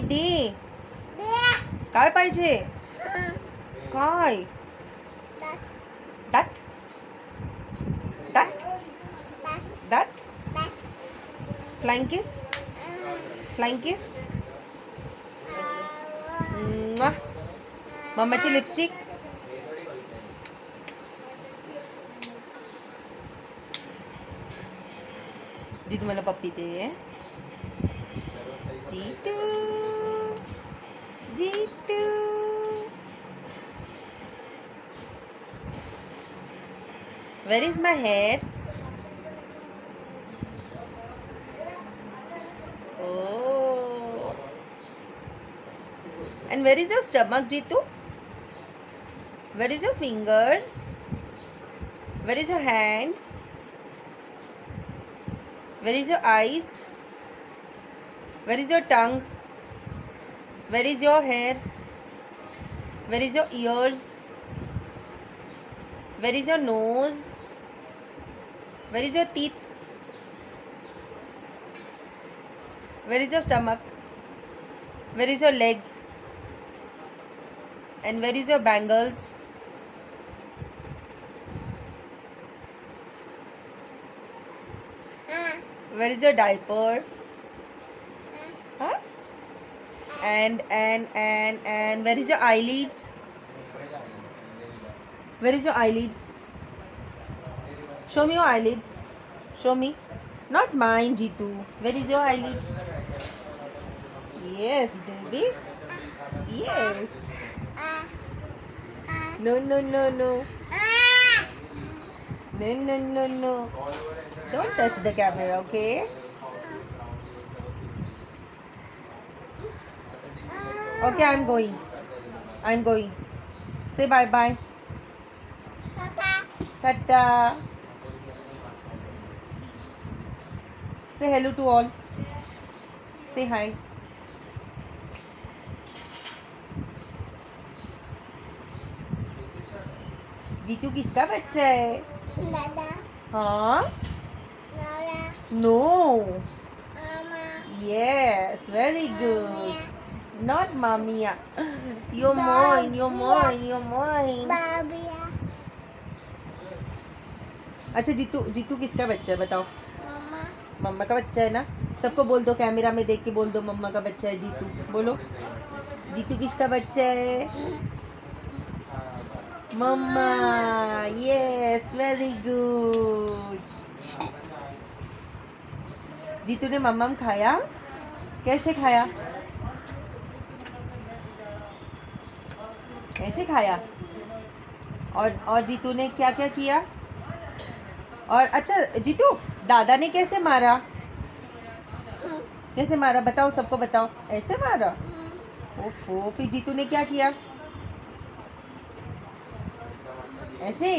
दे. काय पाहिजे? काय? दात दात दात. Flying kiss. Flying kiss. मम्माची lipstick. Jitu मला पप्पी दे. Jitu Jitu. Where is my hair? Oh. And where is your stomach, Jitu? Where is your fingers? Where is your hand? Where is your eyes? Where is your tongue? Where is your hair? Where is your ears? Where is your nose? Where is your teeth? Where is your stomach? Where is your legs? And where is your bangles? Where is your diaper? Huh? And where is your eyelids? Where is your eyelids? Show me your eyelids. Show me. Not mine, Jitu. Where is your eyelids? Yes, baby. Yes. No, no, no, no. No, no, no, no. Don't touch the camera, okay? Okay, I'm going. I'm going. Say bye-bye. Tata. Say hello to all. Say hi. Jitu किसका बच्चा है? दादा. हाँ? No. Yes, very good. Not Mamiya. You're mine, you're mine, you're mine. अच्छा जीतू, जीतू किसका बच्चा है बताओ? मम्मा का बच्चा है ना. सबको बोल दो, कैमरा में देख के बोल दो मम्मा का बच्चा है जीतू. बोलो, जीतू किसका बच्चा है? मम्मा. Yes, very good. जीतू ने मम्मम खाया. कैसे खाया? ऐसे खाया. और जीतू ने क्या क्या किया? और अच्छा जीतू, दादा ने कैसे मारा? कैसे मारा बताओ, सबको बताओ. ऐसे मारा. ओफो. फिर जीतू ने क्या किया? ऐसे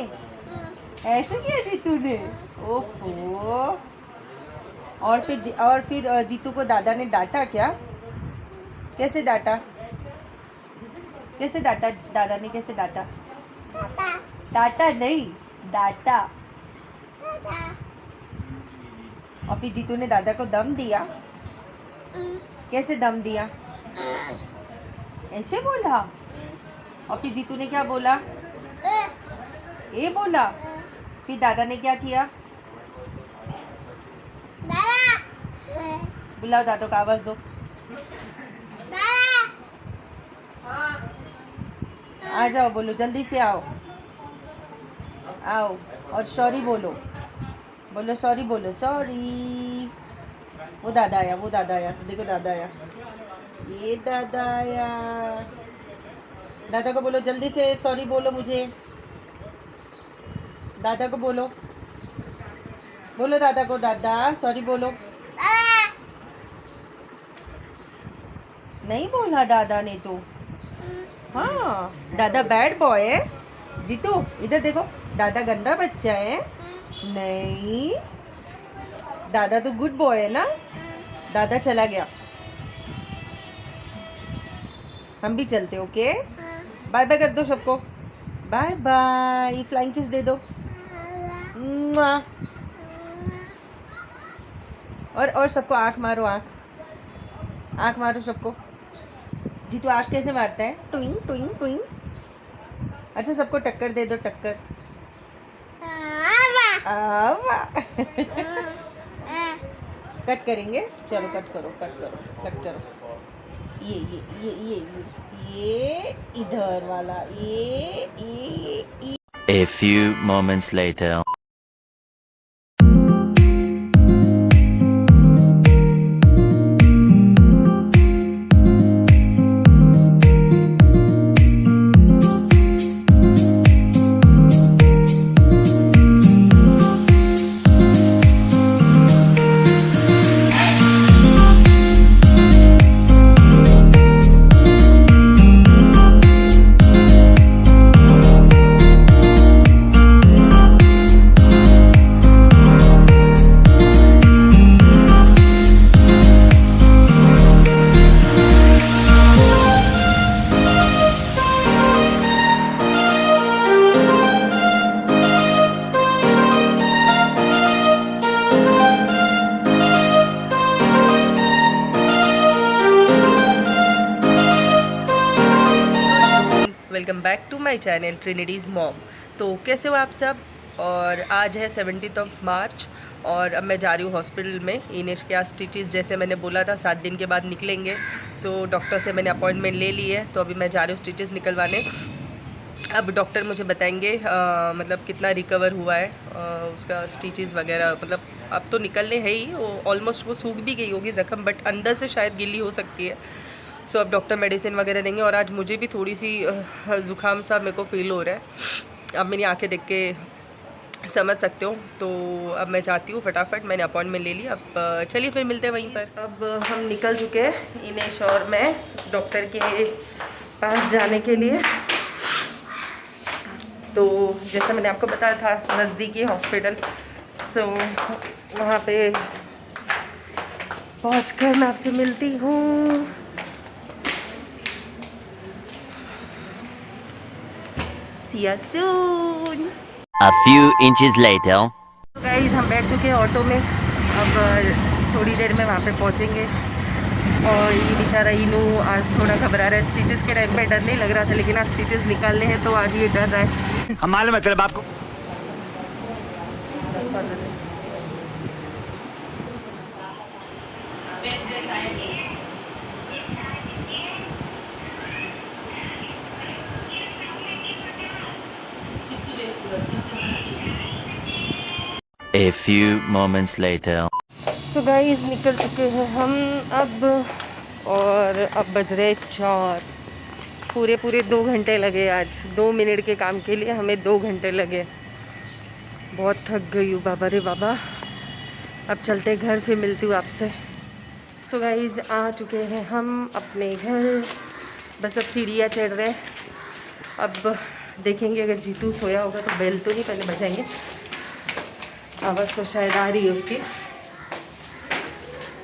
ऐसे किया जीतू ने. ओफो. और फिर जीतू को दादा ने डांटा क्या? कैसे डांटा? कैसे डांटा? दादा ने कैसे डांटा? डांटा नहीं, डांटा. और फिर जीतू ने दादा को दम दिया. कैसे दम दिया? ऐसे बोला. और फिर जीतू ने क्या बोला? ए बोला. फिर दादा ने क्या किया? बुलाओ दादा को, आवाज दो. आ जाओ, बोलो जल्दी से आओ. आओ और सॉरी बोलो. बोलो सॉरी, बोलो सॉरी. वो दादा आया, वो दादा आया. देखो दादा आया. ये दादा आया. दादा को बोलो जल्दी से सॉरी बोलो मुझे. दादा को बोलो. बोलो दादा को, दादा सॉरी बोलो. नहीं बोला दादा ने तो. हाँ, दादा बैड बॉय है. जीतू इधर देखो, दादा गंदा बच्चा है. नहीं, दादा तो गुड बॉय है ना. दादा चला गया. हम भी चलते. ओके, बाय बाय कर दो सबको. Bye bye. फ्लाइंग किस दे दो. और सबको आँख मारो. आँख मारो सबको. जीतू आँख कैसे मारता है? ट्विंग ट्विंग ट्विंग। अच्छा सबको टक्कर दे दो, टक्कर। कट करेंगे, चलो कट करो कट करो कट करो। ये इधर वाला, ये। A few moments later. Welcome back to my channel Trinity's mom. तो कैसे हो आप सब? और आज है 17 मार्च और अब मैं जा रही हूँ हॉस्पिटल में। इनेश के स्टिचेस जैसे मैंने बोला था 7 दिन के बाद निकलेंगे। सो डॉक्टर से मैंने अपॉइंटमेंट ले ली है, तो अभी मैं जा रही हूँ स्टिचेस निकलवाने। अब डॉक्टर मुझे बताएंगे मतलब कितना रिकवर हुआ है उसका स्टिचेस वगैरह। मतलब अब तो निकलने है ही, वो ऑलमोस्ट वो सूख भी गई होगी ज़ख्म, बट अंदर से शायद गिल्ली हो सकती है। सो अब डॉक्टर मेडिसिन वगैरह देंगे। और आज मुझे भी थोड़ी सी ज़ुकाम सा मेरे को फील हो रहा है, अब मेरी आंखें देख के समझ सकते हो। तो अब मैं जाती हूँ फटाफट, मैंने अपॉइंटमेंट ले ली। अब चलिए फिर मिलते हैं वहीं पर। अब हम निकल चुके हैं, इनेश और मैं, डॉक्टर के पास जाने के लिए। तो जैसा मैंने आपको बताया था नज़दीकी हॉस्पिटल, सो वहाँ पे पहुँचकर मैं आपसे मिलती हूँ। See you soon. A few inches later. Guys हम बैठ चुके हैं ऑटो में, अब थोड़ी देर में वहाँ पे पहुँचेंगे। और ये बेचारा इनू आज थोड़ा घबरा रहा है। स्टिचेस के टाइम पे डर नहीं लग रहा था, लेकिन आज स्टिचेस निकालने हैं तो आज ये डर रहा है। हम मालूम है तेरे बाप को। A few moments later. तो गाइस निकल चुके हैं हम अब, और अब बज रहे 4। पूरे 2 घंटे लगे आज। 2 मिनट के काम के लिए हमें 2 घंटे लगे। बहुत थक गई हूँ बाबा रे बाबा। अब चलते घर, फिर मिलती हूँ आपसे। तो गाइस आ चुके हैं हम अपने घर, बस अब सीढ़ियाँ चढ़ रहे हैं। अब देखेंगे, अगर जीतू सोया होगा तो बेल तो नहीं पहले बजाएंगे, आवाज़ तो शायद आ रही है उसकी।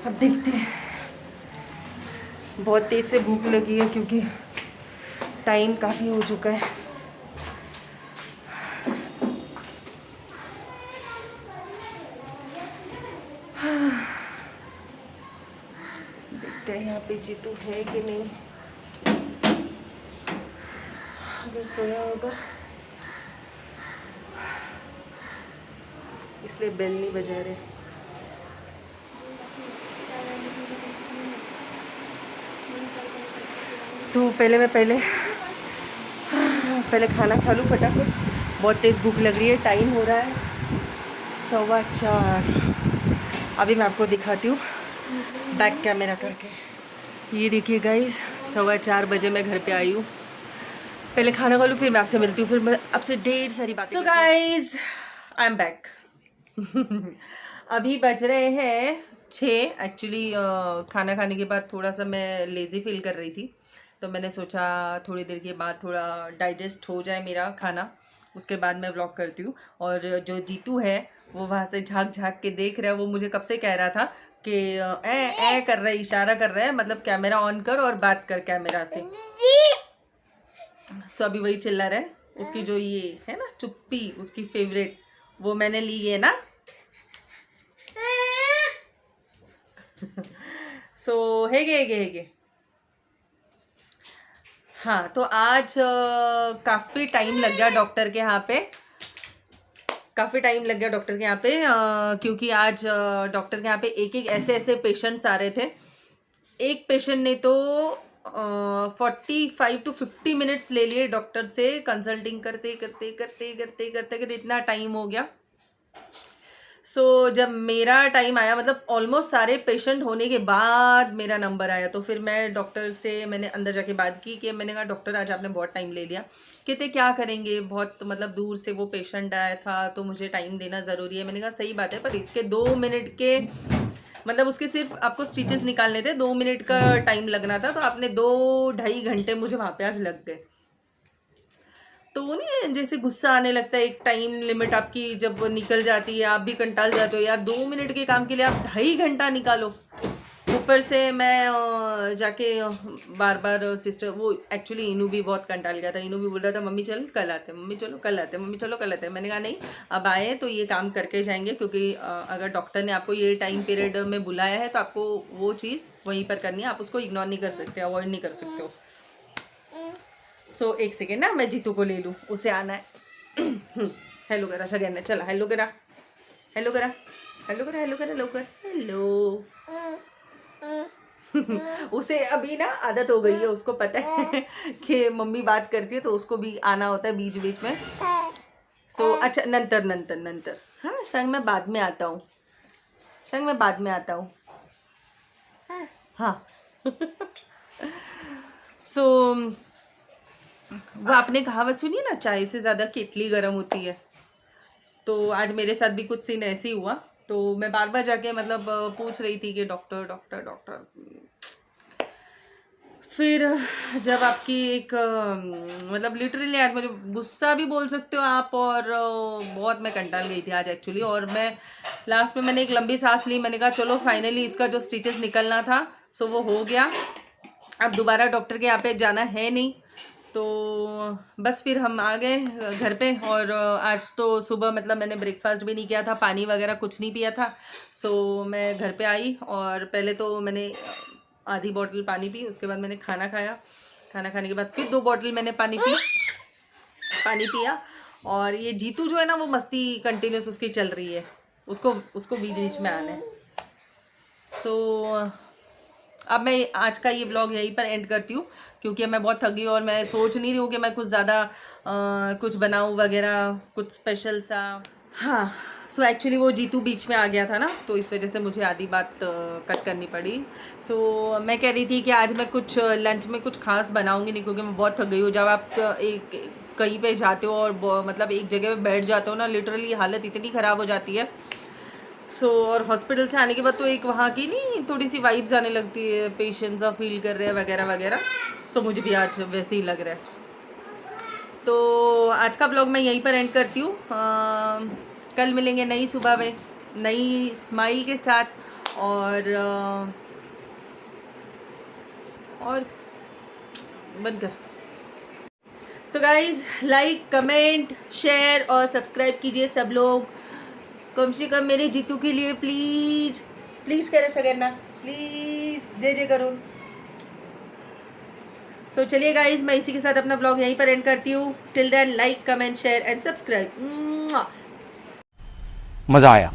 अब देखते हैं। बहुत तेज़ से भूख लगी है क्योंकि टाइम काफ़ी हो चुका है। देखते हैं यहाँ पे जीतू है कि नहीं, अगर सोया होगा इसलिए बेल नहीं बजा रहे। सो पहले खाना खा लूँ फटाफट, बहुत तेज़ भूख लग रही है। टाइम हो रहा है 4:15। अभी मैं आपको दिखाती हूँ बैक कैमरा करके। ये देखिए गाइस, 4:15 बजे मैं घर पे आई हूँ। पहले खाना खा लूँ, फिर मैं आपसे मिलती हूँ, फिर मैं आपसे ढेर सारी बातें। So guys I am back. अभी बज रहे हैं 6। एक्चुअली खाना खाने के बाद थोड़ा सा मैं लेज़ी फील कर रही थी, तो मैंने सोचा थोड़ी देर के बाद थोड़ा डाइजेस्ट हो जाए मेरा खाना, उसके बाद मैं व्लॉग करती हूँ। और जो जीतू है वो वहाँ से झाँक के देख रहा है। वो मुझे कब से कह रहा था कि ए कर रहा है, इशारा कर रहा है, मतलब कैमरा ऑन कर और बात कर कैमरा से। सो अभी वही चिल्ला रहा है। उसकी जो ये है ना चुप्पी, उसकी फेवरेट, वो मैंने ली है ना। सो हेगे हाँ, तो आज काफ़ी टाइम लग गया डॉक्टर के यहाँ पे, क्योंकि आज डॉक्टर के यहाँ पे एक एक ऐसे ऐसे पेशेंट्स आ रहे थे। एक पेशेंट ने तो 45 to 50 मिनट्स ले लिए डॉक्टर से कंसल्टिंग करते करते इतना टाइम हो गया। जब मेरा टाइम आया, मतलब ऑलमोस्ट सारे पेशेंट होने के बाद मेरा नंबर आया, तो फिर मैं डॉक्टर से मैंने अंदर जाके बात की कि मैंने कहा डॉक्टर आज आपने बहुत टाइम ले लिया। कहते क्या करेंगे, बहुत मतलब दूर से वो पेशेंट आया था तो मुझे टाइम देना ज़रूरी है। मैंने कहा सही बात है, पर इसके 2 मिनट के मतलब उसके सिर्फ आपको स्टिचेस निकालने थे, 2 मिनट का टाइम लगना था, तो आपने 2-2.5 घंटे मुझे वहाँ पे आज लग गए। तो वो नहीं जैसे गुस्सा आने लगता है, एक टाइम लिमिट आपकी जब निकल जाती है आप भी कंटाल जाते हो यार, 2 मिनट के काम के लिए आप 2.5 घंटा निकालो। ऊपर से मैं जाके बार बार सिस्टर, वो एक्चुअली इनू भी बहुत कंटाल गया था। इनू भी बोल रहा था मम्मी चल कल आते, मम्मी चलो कल आते, मम्मी चलो कल आते। मैंने कहा नहीं, अब आए तो ये काम करके जाएंगे, क्योंकि अगर डॉक्टर ने आपको ये टाइम पीरियड में बुलाया है तो आपको वो चीज़ वहीं पर करनी है, आप उसको इग्नोर नहीं कर सकते, अवॉइड नहीं कर सकते हो। एक सेकेंड ना, मैं जीतू को ले लूँ, उसे आना है। हेलो करा सगळ्यांना, चला हेलो करा, हेलो करा, हेलो करा, हेलो करा लवकर, हेलो। उसे अभी ना आदत हो गई है, उसको पता है कि मम्मी बात करती है तो उसको भी आना होता है बीच बीच में। अच्छा नंतर हाँ संग मैं बाद में आता हूँ, हाँ। वो आपने कहावत सुनी है ना, चाय से ज़्यादा केतली गर्म होती है। तो आज मेरे साथ भी कुछ सीन ऐसे ही हुआ, तो मैं बार बार जाके मतलब पूछ रही थी कि डॉक्टर। फिर जब आपकी एक मतलब लिटरली यार मुझे गुस्सा भी बोल सकते हो आप, और बहुत मैं कंटाल गई थी आज एक्चुअली। और मैं लास्ट में मैंने एक लंबी सांस ली, मैंने कहा चलो फाइनली इसका जो स्टिचेस निकलना था वो हो गया, अब दोबारा डॉक्टर के यहाँ पे जाना है नहीं। तो बस फिर हम आ गए घर पे। और आज तो सुबह मतलब मैंने ब्रेकफास्ट भी नहीं किया था, पानी वगैरह कुछ नहीं पिया था। मैं घर पे आई और पहले तो मैंने आधी बोतल पानी पी, उसके बाद मैंने खाना खाया, खाना खाने के बाद फिर 2 बोतल मैंने पानी पिया। और ये जीतू जो है ना वो मस्ती कंटिन्यूस उसकी चल रही है, उसको बीच बीच में आना है। अब मैं आज का ये व्लॉग यहीं पर एंड करती हूँ, क्योंकि मैं बहुत थक गई और मैं सोच नहीं रही हूँ कि मैं कुछ ज़्यादा कुछ बनाऊँ वगैरह, कुछ स्पेशल सा। हाँ, एक्चुअली वो जीतू बीच में आ गया था ना, तो इस वजह से मुझे आधी बात कट करनी पड़ी। मैं कह रही थी कि आज मैं कुछ लंच में कुछ खास बनाऊँगी नहीं, क्योंकि मैं बहुत थक गई हूँ। जब आप कहीं पे जाते हो और मतलब एक जगह पे बैठ जाते हो ना, लिटरली हालत इतनी ख़राब हो जाती है। और हॉस्पिटल से आने के बाद तो एक वहाँ की नहीं थोड़ी सी वाइब्स आने लगती है, पेशेंट्स और फील कर रहे हैं वगैरह वगैरह। मुझे भी आज वैसे ही लग रहा है। तो आज का ब्लॉग मैं यहीं पर एंड करती हूँ। कल मिलेंगे नई सुबह में नई स्माइल के साथ, और बनकर। So guys, like comment share और सब्सक्राइब कीजिए सब लोग, कम से कम मेरे जीतू के लिए प्लीज़ करो सगळ्यांना, प्लीज़ जय करून। चलिए गाइज, मैं इसी के साथ अपना ब्लॉग यहीं पर एंड करती हूँ। Till then like comment share and subscribe. मज़ा आया।